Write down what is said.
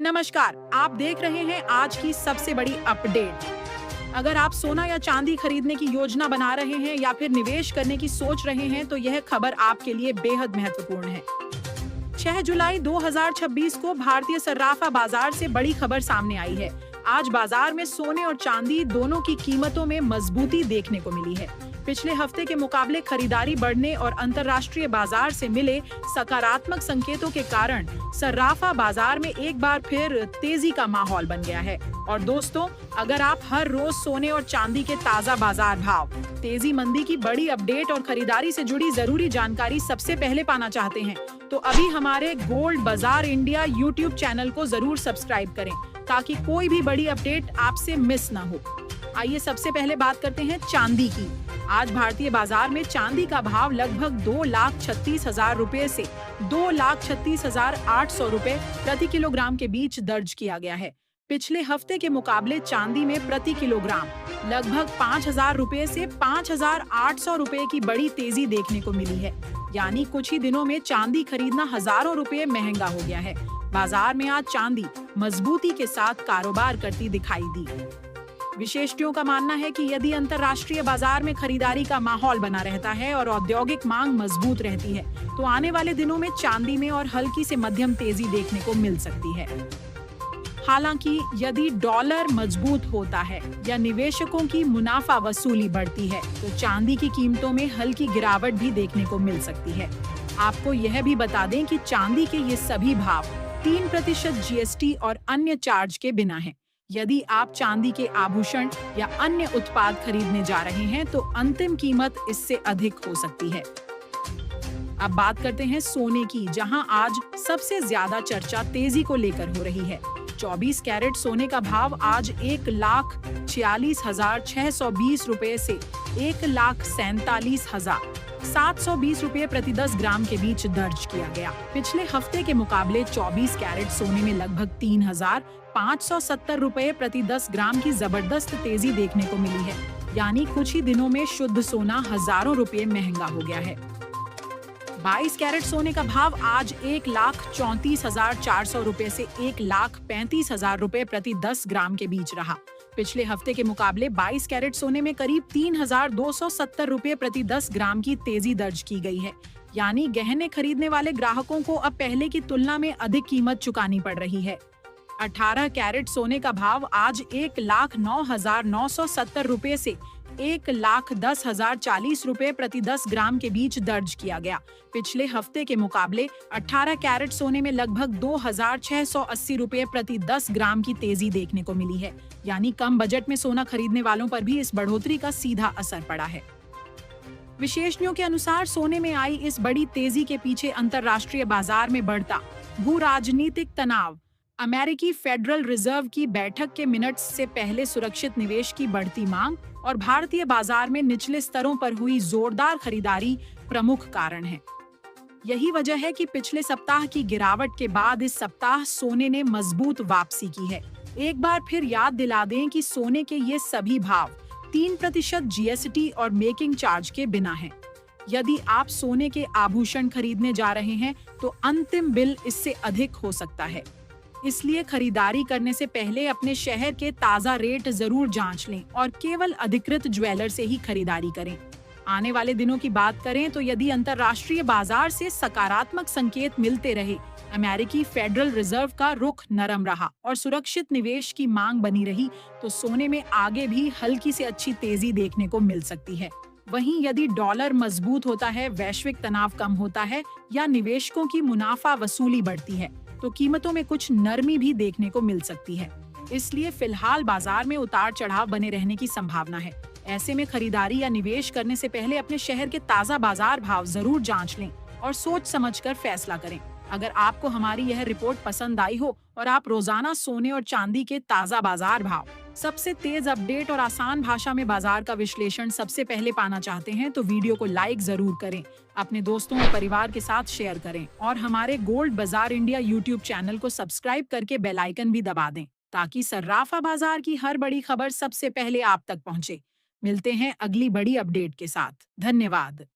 नमस्कार, आप देख रहे हैं आज की सबसे बड़ी अपडेट। अगर आप सोना या चांदी खरीदने की योजना बना रहे हैं या फिर निवेश करने की सोच रहे हैं, तो यह खबर आपके लिए बेहद महत्वपूर्ण है। 6 जुलाई 2026 को भारतीय सर्राफा बाजार से बड़ी खबर सामने आई है। आज बाजार में सोने और चांदी दोनों की कीमतों में मजबूती देखने को मिली है। पिछले हफ्ते के मुकाबले खरीदारी बढ़ने और अंतर्राष्ट्रीय बाजार से मिले सकारात्मक संकेतों के कारण सर्राफा बाजार में एक बार फिर तेजी का माहौल बन गया है। और दोस्तों, अगर आप हर रोज सोने और चांदी के ताजा बाजार भाव, तेजी मंदी की बड़ी अपडेट और खरीदारी से जुड़ी जरूरी जानकारी सबसे पहले पाना चाहते हैं, तो अभी हमारे गोल्ड बाजार इंडिया यूट्यूब चैनल को जरूर सब्सक्राइब करें ताकि कोई भी बड़ी अपडेट आपसे मिस ना हो। आइए सबसे पहले बात करते हैं चांदी की। आज भारतीय बाजार में चांदी का भाव लगभग 2,36,000 रुपए से 2,36,800 रुपए प्रति किलोग्राम के बीच दर्ज किया गया है। पिछले हफ्ते के मुकाबले चांदी में प्रति किलोग्राम लगभग 5,000 रुपए से 5,800 रुपए की बड़ी तेजी देखने को मिली है। यानी कुछ ही दिनों में चांदी खरीदना हजारों रुपए महंगा हो गया है। बाजार में आज चांदी मजबूती के साथ कारोबार करती दिखाई दी। विशेषज्ञों का मानना है कि यदि अंतर्राष्ट्रीय बाजार में खरीदारी का माहौल बना रहता है और औद्योगिक मांग मजबूत रहती है, तो आने वाले दिनों में चांदी में और हल्की से मध्यम तेजी देखने को मिल सकती है। हालांकि यदि डॉलर मजबूत होता है या निवेशकों की मुनाफा वसूली बढ़ती है, तो चांदी की कीमतों में हल्की गिरावट भी देखने को मिल सकती है। आपको यह भी बता दें कि चांदी के ये सभी भाव 3% जीएसटी और अन्य चार्ज के बिना हैं। यदि आप चांदी के आभूषण या अन्य उत्पाद खरीदने जा रहे हैं, तो अंतिम कीमत इससे अधिक हो सकती है। अब बात करते हैं सोने की, जहां आज सबसे ज्यादा चर्चा तेजी को लेकर हो रही है। 24 कैरेट सोने का भाव आज 1,46,620 रुपए से 1,47,720 रुपए प्रति 10 ग्राम के बीच दर्ज किया गया। पिछले हफ्ते के मुकाबले 24 कैरेट सोने में लगभग 3,570 रुपए प्रति 10 ग्राम की जबरदस्त तेजी देखने को मिली है। यानी कुछ ही दिनों में शुद्ध सोना हजारों रुपए महंगा हो गया है। 22 कैरेट सोने का भाव आज 1,34,400 रुपए से 1,35,000 रुपए प्रति 10 ग्राम के बीच रहा। पिछले हफ्ते के मुकाबले 22 कैरेट सोने में करीब 3,270 रुपए प्रति 10 ग्राम की तेजी दर्ज की गई है। यानी गहने खरीदने वाले ग्राहकों को अब पहले की तुलना में अधिक कीमत चुकानी पड़ रही है। 18 कैरेट सोने का भाव आज 1,09,970 रुपए से 1,10,040 रुपए प्रति 10 ग्राम के बीच दर्ज किया गया। पिछले हफ्ते के मुकाबले 18 कैरेट सोने में लगभग 2,680 रुपए प्रति 10 ग्राम की तेजी देखने को मिली है। यानी कम बजट में सोना खरीदने वालों पर भी इस बढ़ोतरी का सीधा असर पड़ा है। विशेषज्ञों के अनुसार सोने में आई इस बड़ी तेजी के पीछे अंतर्राष्ट्रीय बाजार में बढ़ता भू राजनीतिक तनाव, अमेरिकी फेडरल रिजर्व की बैठक के मिनट्स से पहले सुरक्षित निवेश की बढ़ती मांग और भारतीय बाजार में निचले स्तरों पर हुई जोरदार खरीदारी प्रमुख कारण हैं। यही वजह है कि पिछले सप्ताह की गिरावट के बाद इस सप्ताह सोने ने मजबूत वापसी की है। एक बार फिर याद दिला दें कि सोने के ये सभी भाव 3% जीएसटी और मेकिंग चार्ज के बिना हैं। यदि आप सोने के आभूषण खरीदने जा रहे हैं, तो अंतिम बिल इससे अधिक हो सकता है। इसलिए खरीदारी करने से पहले अपने शहर के ताजा रेट जरूर जांच लें और केवल अधिकृत ज्वेलर से ही खरीदारी करें। आने वाले दिनों की बात करें तो यदि अंतर्राष्ट्रीय बाजार से सकारात्मक संकेत मिलते रहे, अमेरिकी फेडरल रिजर्व का रुख नरम रहा और सुरक्षित निवेश की मांग बनी रही, तो सोने में आगे भी हल्की से अच्छी तेजी देखने को मिल सकती है। वहीं यदि डॉलर मजबूत होता है, वैश्विक तनाव कम होता है या निवेशकों की मुनाफा वसूली बढ़ती है, तो कीमतों में कुछ नरमी भी देखने को मिल सकती है। इसलिए फिलहाल बाजार में उतार चढ़ाव बने रहने की संभावना है। ऐसे में खरीदारी या निवेश करने से पहले अपने शहर के ताजा बाजार भाव जरूर जांच लें और सोच समझकर फैसला करें। अगर आपको हमारी यह रिपोर्ट पसंद आई हो और आप रोजाना सोने और चांदी के ताजा बाजार भाव, सबसे तेज अपडेट और आसान भाषा में बाजार का विश्लेषण सबसे पहले पाना चाहते हैं, तो वीडियो को लाइक जरूर करें, अपने दोस्तों और परिवार के साथ शेयर करें और हमारे गोल्ड बाजार इंडिया यूट्यूब चैनल को सब्सक्राइब करके बेल आइकन भी दबा दें, ताकि सर्राफा बाजार की हर बड़ी खबर सबसे पहले आप तक पहुंचे। मिलते हैं अगली बड़ी अपडेट के साथ। धन्यवाद।